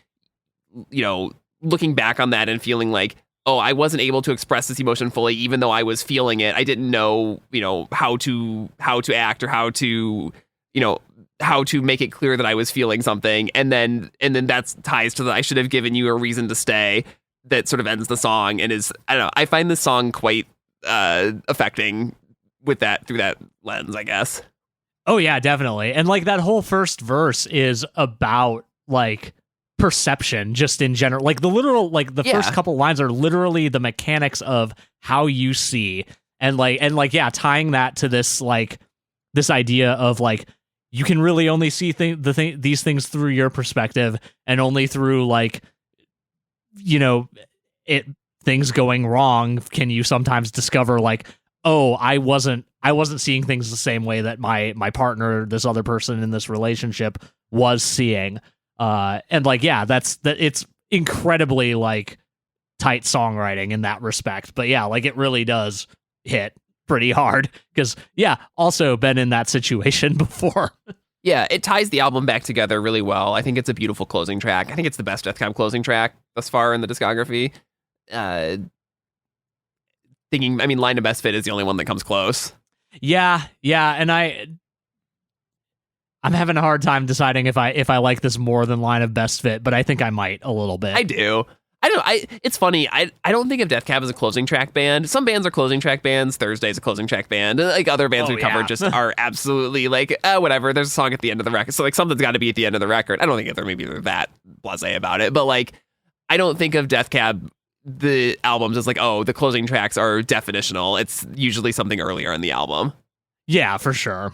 looking back on that and feeling like, oh, I wasn't able to express this emotion fully, even though I was feeling it. I didn't know, how to act or how to make it clear that I was feeling something. And then that ties to the I should have given you a reason to stay, that sort of ends the song, and is, I don't know, I find this song quite affecting with that, through that lens, I guess. Oh yeah, definitely. And like that whole first verse is about like perception just in general. Like the literal, like the first couple lines are literally the mechanics of how you see, and tying that to this, like this idea of like, you can really only see these things through your perspective, and only through like, things going wrong can you sometimes discover like, oh, I wasn't seeing things the same way that my partner, this other person in this relationship, was seeing. And like, yeah, it's incredibly like tight songwriting in that respect. But yeah, like it really does hit pretty hard, because also been in that situation before. Yeah, it ties the album back together really well. I think it's a beautiful closing track. I think it's the best Death Cab closing track thus far in the discography. Line of Best Fit is the only one that comes close. Yeah, and I'm having a hard time deciding if I like this more than Line of Best Fit, but I think I might a little bit. I do. It's funny. I don't think of Death Cab as a closing track band. Some bands are closing track bands. Thursday's a closing track band. Like other bands we've covered just are absolutely like, whatever. There's a song at the end of the record. So like something's got to be at the end of the record. I don't think they're that blasé about it. But like, I don't think of Death Cab, the albums, as like, oh, the closing tracks are definitional. It's usually something earlier in the album. Yeah, for sure.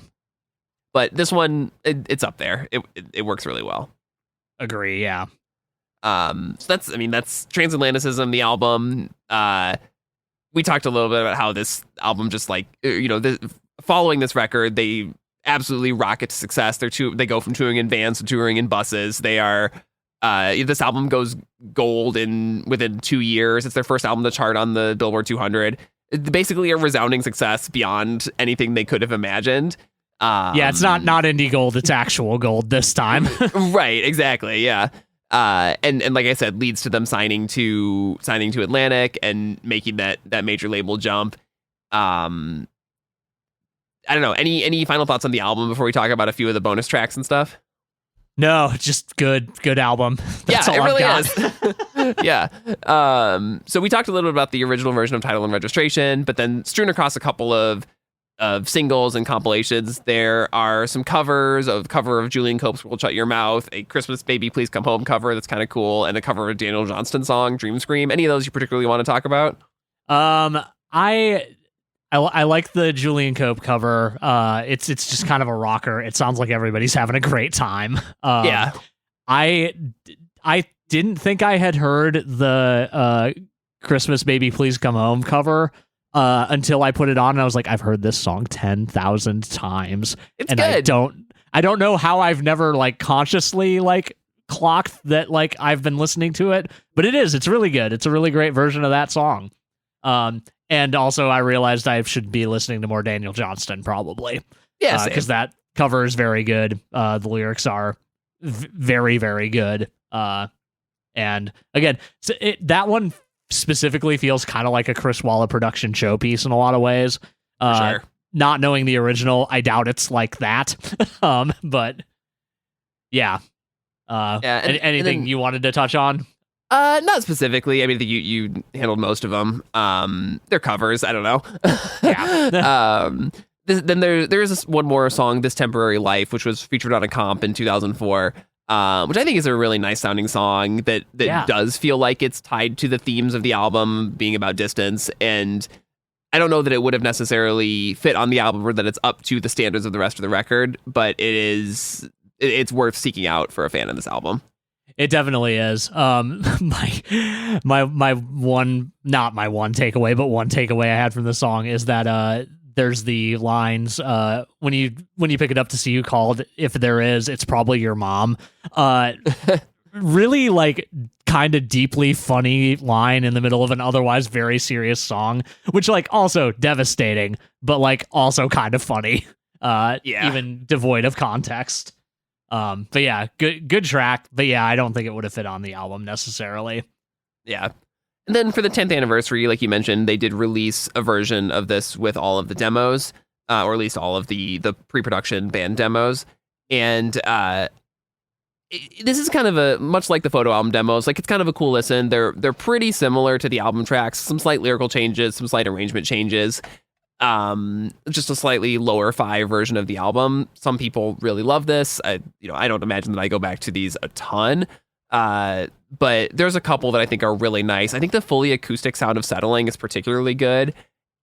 But this one, it's up there. It works really well. Agree, yeah. So that's Transatlanticism, the album. We talked a little bit about how this album just like, following this record, they absolutely rocket to success. They go from touring in vans to touring in buses. They are, this album goes gold within 2 years. It's their first album to chart on the Billboard 200. It's basically a resounding success beyond anything they could have imagined. It's not indie gold, it's actual gold this time. Right, exactly, yeah. And like I said, leads to them signing to Atlantic and making that major label jump. I don't know. Any final thoughts on the album before we talk about a few of the bonus tracks and stuff? No, just good album. That's all it really I've got. is. Yeah. So we talked a little bit about the original version of Title and Registration, but then strewn across a couple of singles and compilations, there are some cover of Julian Cope's "Will Shut Your Mouth," a "Christmas Baby Please Come Home" cover that's kind of cool, and a cover of a Daniel Johnston song, "Dream Scream." Any of those you particularly want to talk about? I like the Julian Cope cover. It's just kind of a rocker. It sounds like everybody's having a great time. Yeah. I didn't think I had heard the "Christmas Baby Please Come Home" cover until I put it on, and I was like, I've heard this song 10,000 times. It's and good. I don't know how I've never like consciously like clocked that like I've been listening to it, but it's really good. It's a really great version of that song. And also I realized I should be listening to more Daniel Johnston probably. Yeah, because that cover is very good. The lyrics are very, very good. And again, that one specifically feels kind of like a Chris Walla production showpiece in a lot of ways. Sure. Not knowing the original, I doubt it's like that. But yeah. Anything you wanted to touch on? Not specifically. I mean, you handled most of them. They're covers. I don't know. Yeah. Then there's one more song, "This Temporary Life," which was featured on a comp in 2004. Which I think is a really nice sounding song that does feel like it's tied to the themes of the album being about distance. And I don't know that it would have necessarily fit on the album or that it's up to the standards of the rest of the record, but it's worth seeking out for a fan of this album. It definitely is. My one, not my one takeaway, but one takeaway I had from the song is that there's the lines when you pick it up to see who called, if there is, it's probably your mom. Really like kind of deeply funny line in the middle of an otherwise very serious song, which like also devastating, but like also kind of funny. Even devoid of context. But yeah, good track. But yeah, I don't think it would have fit on the album necessarily. Yeah. And then for the 10th anniversary, like you mentioned, they did release a version of this with all of the demos, or at least all of the pre-production band demos. And this is kind of a much like the photo album demos. Like, it's kind of a cool listen. They're pretty similar to the album tracks. Some slight lyrical changes, some slight arrangement changes. Just a slightly lower 5 version of the album. Some people really love this. I don't imagine that I go back to these a ton. But there's a couple that I think are really nice. I think the fully acoustic sound of "Settling" is particularly good.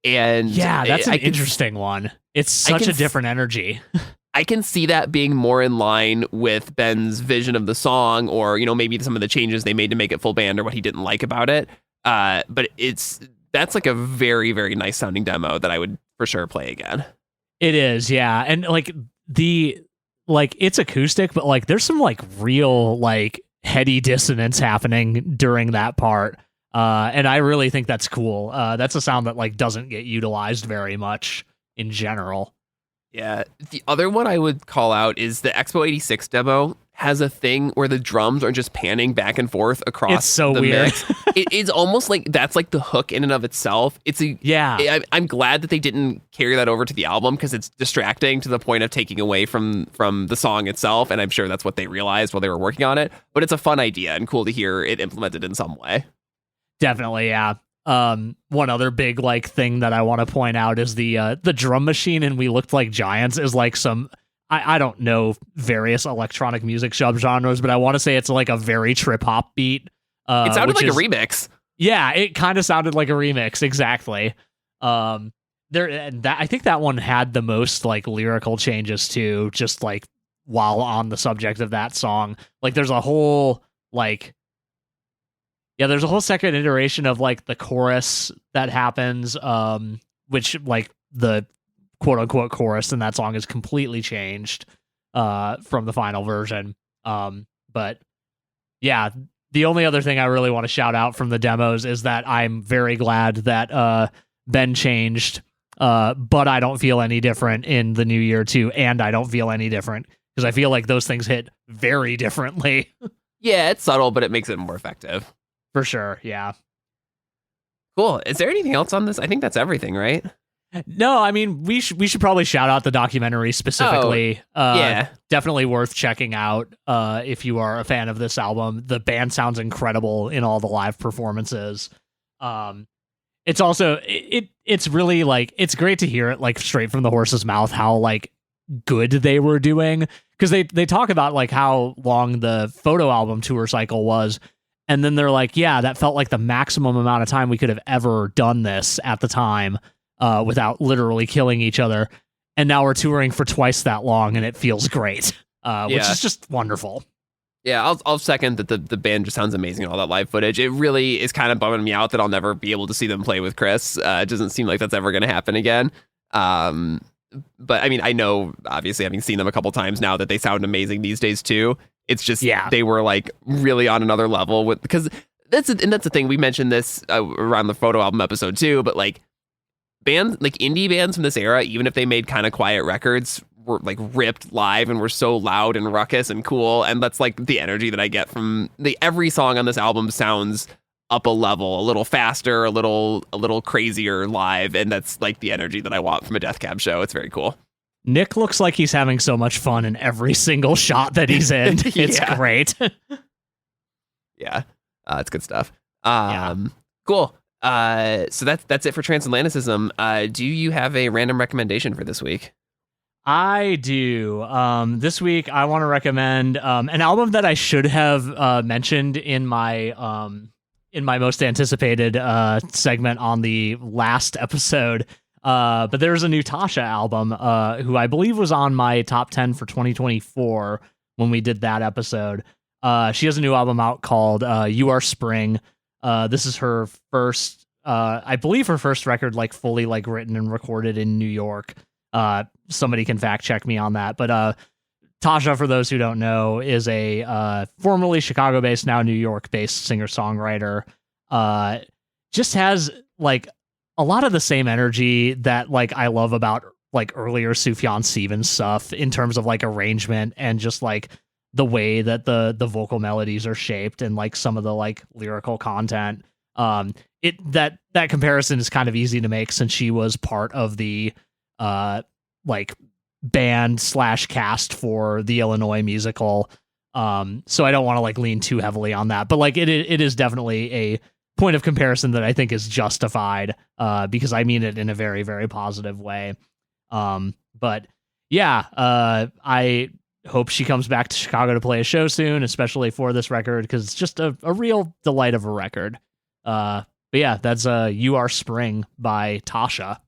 And yeah, that's an interesting one. It's such a different energy. I can see that being more in line with Ben's vision of the song, or, maybe some of the changes they made to make it full band or what he didn't like about it. But that's like a very, very nice sounding demo that I would for sure play again. It is, yeah. And like it's acoustic, but like there's some like real like heady dissonance happening during that part. And I really think that's cool. That's a sound that like doesn't get utilized very much in general. Yeah. The other one I would call out is the Expo 86 demo has a thing where the drums are just panning back and forth across. It's so the weird. Mix. It's almost like that's like the hook in and of itself. I'm glad that they didn't carry that over to the album, because it's distracting to the point of taking away from the song itself. And I'm sure that's what they realized while they were working on it. But it's a fun idea and cool to hear it implemented in some way. Definitely, yeah. One other big like thing that I want to point out is the drum machine in "We Looked Like Giants" is like some, I don't know various electronic music subgenres, but I want to say it's like a very trip hop beat. It sounded like a remix. Yeah, it kind of sounded like a remix, exactly. I think that one had the most like lyrical changes too, just like while on the subject of that song. Like there's a whole second iteration of like the chorus that happens, which like the quote unquote chorus in that song is completely changed from the final version. But yeah, the only other thing I really want to shout out from the demos is that I'm very glad that Ben changed, but I don't feel any different in the new year too, and I don't feel any different, because I feel like those things hit very differently. Yeah, it's subtle, but it makes it more effective. For sure, yeah. Cool. Is there anything else on this? I think that's everything, right? No, I mean, we should probably shout out the documentary specifically. Yeah. Definitely worth checking out if you are a fan of this album. The band sounds incredible in all the live performances. It's also it's really like, it's great to hear it like straight from the horse's mouth how like good they were doing, because they talk about like how long the photo album tour cycle was, and then they're like, yeah, that felt like the maximum amount of time we could have ever done this at the time without literally killing each other, and now we're touring for twice that long and it feels great, which is just wonderful. Yeah, I'll second that the band just sounds amazing in all that live footage. It really is kind of bumming me out that I'll never be able to see them play with Chris. It doesn't seem like that's ever going to happen again. But I mean, I know, obviously, having seen them a couple times now, that they sound amazing these days too. It's just, they were like really on another level with, because that's the thing. We mentioned this around the photo album episode too, but like bands, like indie bands from this era, even if they made kind of quiet records, were like ripped live and were so loud and ruckus and cool. And that's like the energy that I get from every song on this album sounds up a level, a little faster, a little crazier live, and that's like the energy that I want from a Death Cab show. It's very cool. Nick looks like he's having so much fun in every single shot that he's in. It's great. Yeah, it's good stuff. Cool. So that's it for Transatlanticism. Do you have a random recommendation for this week? I do. This week I want to recommend an album that I should have mentioned in my most anticipated segment on the last episode. But there's a new Tasha album, who I believe was on my top 10 for 2024 when we did that episode. She has a new album out called You Are Spring. This is her first, I believe her first record, like fully like written and recorded in New York. Somebody can fact check me on that. But Tasha, for those who don't know, is a formerly Chicago-based, now New York-based singer-songwriter. Just has like a lot of the same energy that like I love about like earlier Sufjan Stevens stuff in terms of like arrangement and just like the way that the vocal melodies are shaped and like some of the like lyrical content. That comparison is kind of easy to make since she was part of the like band / cast for the Illinois musical. So I don't want to like lean too heavily on that, but like it is definitely a point of comparison that I think is justified, because I mean it in a very, very positive way. But yeah, I hope she comes back to Chicago to play a show soon, especially for this record, because it's just a real delight of a record. But yeah, that's You Are Spring by Tasha.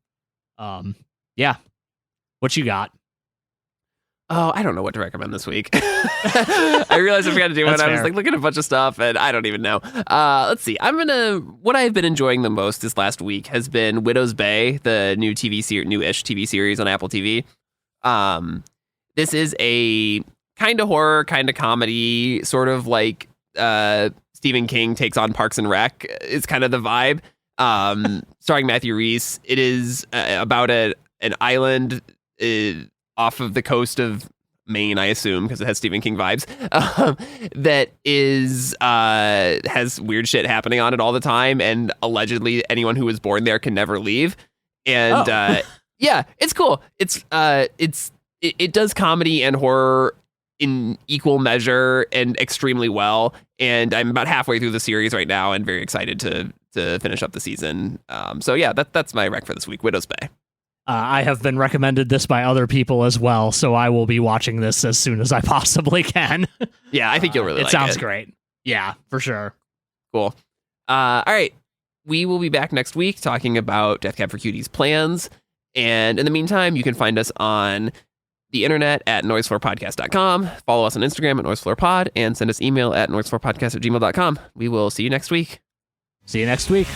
Yeah. What you got? Oh, I don't know what to recommend this week. I realized I forgot to do it. I was like looking at a bunch of stuff and I don't even know. Let's see. What I've been enjoying the most this last week has been Widow's Bay, the new new-ish TV series on Apple TV. This is a kind of horror, kind of comedy, sort of like Stephen King takes on Parks and Rec. It's kind of the vibe. Starring Matthew Rhys. It is about an island off of the coast of Maine, I assume, because it has Stephen King vibes, that has weird shit happening on it all the time, and allegedly anyone who was born there can never leave. And yeah, it's cool. It does comedy and horror in equal measure and extremely well. And I'm about halfway through the series right now and very excited to finish up the season. So yeah, that's my rec for this week, Widow's Bay. I have been recommended this by other people as well, so I will be watching this as soon as I possibly can. Yeah, I think you'll really like it. It sounds great. Yeah, for sure. Cool. All right. We will be back next week talking about Death Cab for Cutie's plans. And in the meantime, you can find us on the internet at noisefloorpodcast.com. Follow us on Instagram at noisefloorpod and send us email at noisefloorpodcast@gmail.com. We will see you next week. See you next week.